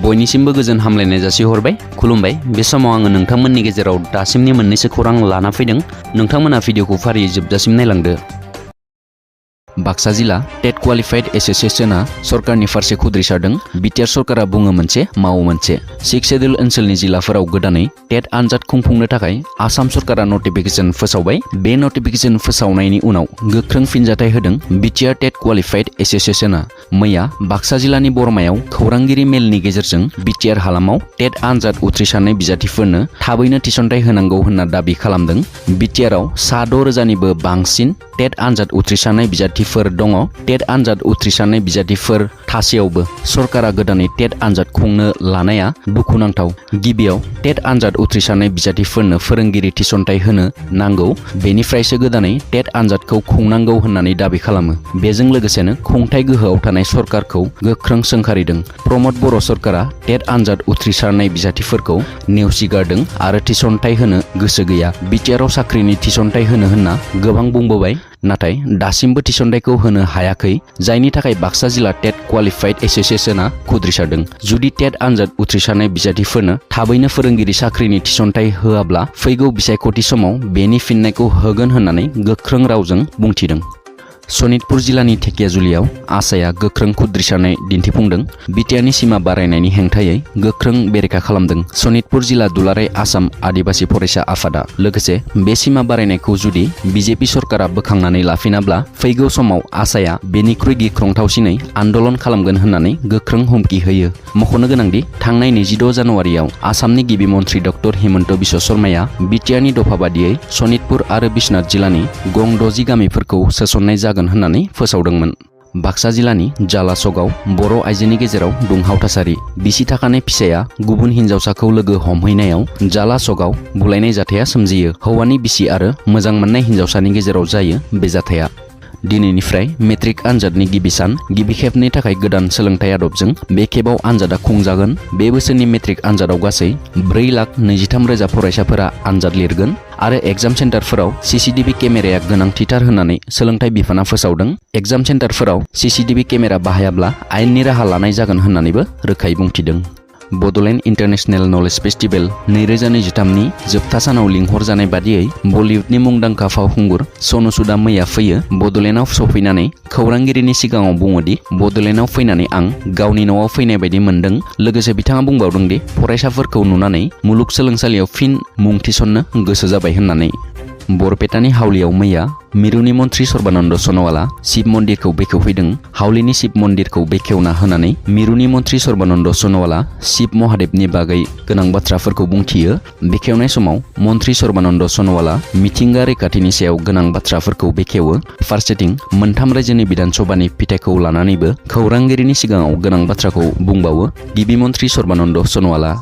बयनिसिमबो गोजोन हामलायनाय जासिहरबाय। खुलुमबाय। बे समाव आङो नोंथांमोननि गेजेराव दासिमनि मोननैसो खौरां लाना फैदों। नोंथांमोना भिडिअखौ फारियै जोबजासिम नायलांदो। बाक्सा जिल्ला टेट क्वालिफाइड एसोसिएशनआ सरकारनि फारसे खुद्रिसारदों। बिटिआर सरकारा बुङो मोनसे मावो मोनसे। 6 शेड्युल ओनसोलनि जिल्लाफोराव गोदानै टेट आनजाद खुंफुंनो थाखाय आसाम सरकारा नटिफिकेशन फोसावबाय। बे नटिफिकेशन फोसावनायनि उनाव गोख्रों फिनजाथाय होदों बिटिआर टेट क्वालिफाइड एसोसिएशनआ। मैया बाक्सा जिल्लानि बरमायाव खौरांगिरि मेलनि गेजेरजों बिटिआर हालामाव टेट आनजाद उथ्रिसारनाय बिजाथिफोरनो थाबैनो थिसनथाय होनांगौ होनना दाबि खालामदों। बिटिआरआव सा 6,000निबो बांसिन टेट आनजाद उथ्रिसारनाय बिजाथिफोर दङ। टेट आनजाद उथ्रिसारनाय बिजाथिफोर थासेयावबो सरकारा गोदानै टेट आनजाद खुंनो लानाया दुखुनांथाव। गिबियाव टेट आनजाद उथ्रिसारनाय बिजाथिफोरनो फोरोंगिरि थिसनथाय होनो नांगौ, बेनिफ्रायसो गोदानै टेट आनजादखौ खुंनांगौ होननानै दाबि खालामो। बेजों लोगोसेनो खुंथाय गोहोआव थानाय सरकारखौ गोख्रों सोंखारिदों। प्रमद बर' सरकारा टेट आनजाद उथ्रिसारनाय बिजाथिफोरखौ नेवसिगारदों आरो थिसनथाय होनो गोसो गैया। बिटिआरआव साख्रिनि थिसनथाय होनो होनना गोबां बुंबोबाय, नाथाय दासिमबो थिसनथायखौ होनो हायाखै, जायनि थाखाय बाक्सा जिल्ला टेट क्वालिफाइड एसोसिएशनआ खुद्रिसारदों। जुदि टेट आनजाद उथ्रिसारनाय बिजाथिफोरनो थाबैनो फोरोंगिरि साख्रिनि थिसनथाय होआब्ला फैगौ बिसायख'थि समाव बेनि फिननायखौ होगोन होननानै गोख्रों रावजों बुंथिदों। सनितपुर जिल्लानि धेकियाजुलियाव आसाया गोख्रों खुद्रिसारनाय दिन्थिफुंदों। बिटिआरनि सिमा बारायनायनि हेंथायै गोख्रों बेरेखा खालामदों। सनितपुर जिल्ला दुलाराय आसाम आदिबासि फरायसा आफादा लोगोसे बे सिमा बारायनायखौ जुदि बिजेपि सरकारा बोखांनानै लाफिनाब्ला फैगौ समाव आसाया बेनिख्रुइ गिख्रंथावसिनै आन्दलन खालामगोन होननानै गोख्रों हुमखि होयो। मख'नो गोनांदि थांनाय 26 जानुवारियाव आसामनि गिबि मन्थ्रि डक्टर हिमन्त बिश्व शर्माया बिटिआरनि दफा बादियै सनितपुर आरो बिश्वनाथ जिल्लानि गं 60 गामिफोरखौ सोसननाय जागोन होननानै फोसावदोंमोन। बाक्सा जिल्लानि जालासगाव बर' आइजोनि गेजेराव दुंहाव थासारि। बिसि थाखानाय फिसाया गुबुन हिन्जावसाखौ लोगो हमहैनायाव जालासगाव बुलायनाय जाथाया सोमजियो। हौवानि बिसि आरो मोजां मोननाय हिन्जावसानि गेजेराव जायो बे जाथाया। दिनैनिफ्राय मेट्रिक आनजादनि गिबि सान। गिबि खेबनि थाखाय गोदान सोलोंथाइ आदबजों बे खेबाव आनजादा खुंजागोन। बे बोसोरनि मेट्रिक आनजादाव गासै 4,23,000 फरायसाफोरा आनजाद लिरगोन आरो एग्जाम सेन्टारफोराव सीसीटीवी केमेराया गोनांथिथार होननानै सोलोंथाइ बिफाना फोसावदों। एग्जाम सेन्टारफोराव सीसीटीवी केमेरा बाहायाब्ला आयेननि राहा लानाय जागोन होननानैबो रोखायै बुंथिदों। बड'लेण्ड इन्टारनेशनेल नलेज फेस्टिभेल 2023नि जोबथा सानाव लिंहरजानाय बादियै बलिउडनि मुंदांखा फावखुंगुर सनु सुदआ मैया फैयो। बड'लेण्डआव सफैनानै खौरांगिरिनि सिगाङाव बुङोदि बड'लेण्डआव फैनानै आं गावनि न'आव फैनाय बायदि मोन्दों। लोगोसे बिथाङा बुंबावदोंदि फरायसाफोरखौ नुनानै मुलुगसोलोंसालियाव फिन मुं थिसननो गोसो जाबाय होननानै। बरपेटानि हावलियाव मैया मिरुनि मन्थ्रि सर्बानन्द सन'वालआ शिब मन्दिरखौ बेखेवफैदों। हावलिनि शिब मन्दिरखौ बेखेवना होनानै मिरुनि मन्थ्रि सर्बानन्द सन'वालआ शिब महादेबनि बागै गोनां बाथ्राफोरखौ बुंथियो। बेखेवनाय समाव मन्थ्रि सर्बानन्द सन'वालआ मिथिंगा रैखाथिनि सायाव गोनां बाथ्राफोरखौ बेखेवो। फारसेथिं मोनथाम रायजोनि बिधान सभानि फिथाइखौ लानानैबो खौरांगिरिनि सिगाङाव गोनां बाथ्राखौ बुंबावो गिबि मन्थ्रि सर्बानन्द सन'वालआ।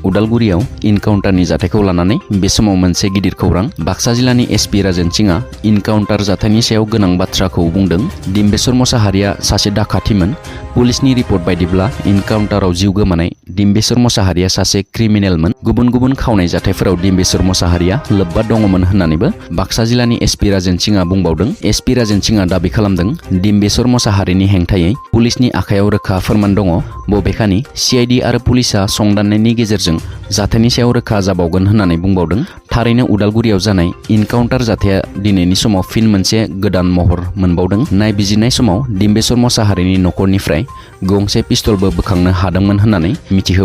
उदालगुरियाव इनकाउन्टारनि जाथायखौ लानानै बे समाव मोनसे गिदिर खौरां। बाक्सा जिल्लानि एसपि राजेन सिंहआ इनकाउन्टार जाथायनि सायाव गोनां बाथ्राखौ बुंदों। डिम्बेश्वर मोसाहारिया सासे डाकातिमोन। पुलिसनि रिपर्ट बायदिब्ला इनकाउन्टाराव जिउ गोमानाय डिम्बेश्वर मोसाहारिया सासे क्रिमिनेलमोन। गुबुन गुबुन खावनाय जाथायफोराव डिम्बेश्वर मोसाहारिया लोब्बा दङमोन होननानैबो बाक्सा जिल्लानि एसपि राजेन सिंहआ बुंबावदों। एसपि राजेन सिंहआ दाबि खालामदों डिम्बेश्वर मोसाहारिनि हेंथायै पुलिसनि आखायाव रोखा फोरमान दङ। बबेखानि सिआइडि आरो पुलिसआ संदाननायनि गेजेरजों जाथायनि सायाव रोखा जाबावगोन होननानै बुंबावदों। थारैनो उदालगुरियाव जानाय इनकाउन्टार जाथाया दिनैनि समाव फिन मोनसे गोदान महर मोनबावदों। नायबिजिरनाय समाव डिम्बेश्वर मोसाहारिनि न'खरनिफ्राय गंसे पिस्तलबो बोखांनो हादोंमोन होननानै मिथिहोबाय।